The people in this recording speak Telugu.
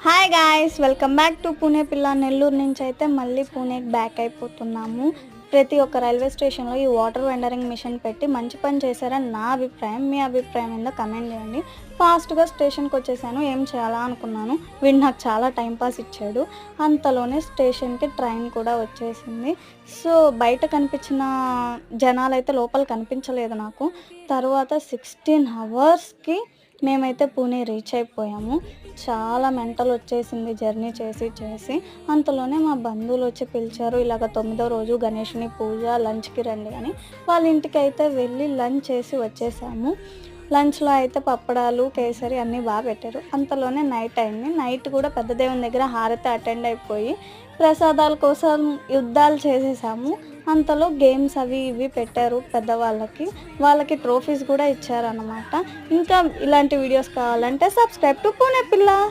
Hi guys, welcome back to Pune పిల్ల. నెల్లూరు నుంచి అయితే మళ్ళీ పూణేకి బ్యాక్ అయిపోతున్నాము. ప్రతి ఒక్క రైల్వే స్టేషన్లో ఈ వాటర్ వెండరింగ్ మిషన్ పెట్టి మంచి పని చేశారని నా అభిప్రాయం. మీ అభిప్రాయం ఏందో కమెంట్ చేయండి. ఫాస్ట్గా స్టేషన్కి వచ్చేసాను. ఏం చేయాలా అనుకున్నాను. వీడు నాకు చాలా టైంపాస్ ఇచ్చాడు. అంతలోనే స్టేషన్కి ట్రైన్ కూడా వచ్చేసింది. సో బయట కనిపించిన జనాలు అయితే లోపల కనిపించలేదు నాకు. తర్వాత 16 అవర్స్కి మేమైతే పూణే రీచ్ అయిపోయాము. చాలా మెంటల్ వచ్చేసింది జర్నీ చేసి. అంతలోనే మా బంధువులు వచ్చి పిలిచారు. ఇలాగ 9వ రోజు గణేషుని పూజ, లంచ్కి రండి అని. వాళ్ళ ఇంటికి అయితే వెళ్ళి లంచ్ చేసి వచ్చేసాము. లంచ్లో అయితే పప్పడాలు, కేసరి అన్నీ బాగా పెట్టారు. అంతలోనే నైట్ అయింది. నైట్ కూడా పెద్ద దేవుని దగ్గర హారతి అటెండ్ అయిపోయి ప్రసాదాల కోసం యుద్ధాలు చేసేసాము. అంతలో గేమ్స్ అవి ఇవి పెట్టారు పెద్దవాళ్ళకి. వాళ్ళకి ట్రోఫీస్ కూడా ఇచ్చారన్నమాట. ఇంకా ఇలాంటి వీడియోస్ కావాలంటే సబ్స్క్రైబ్ టు పూణే పిల్ల.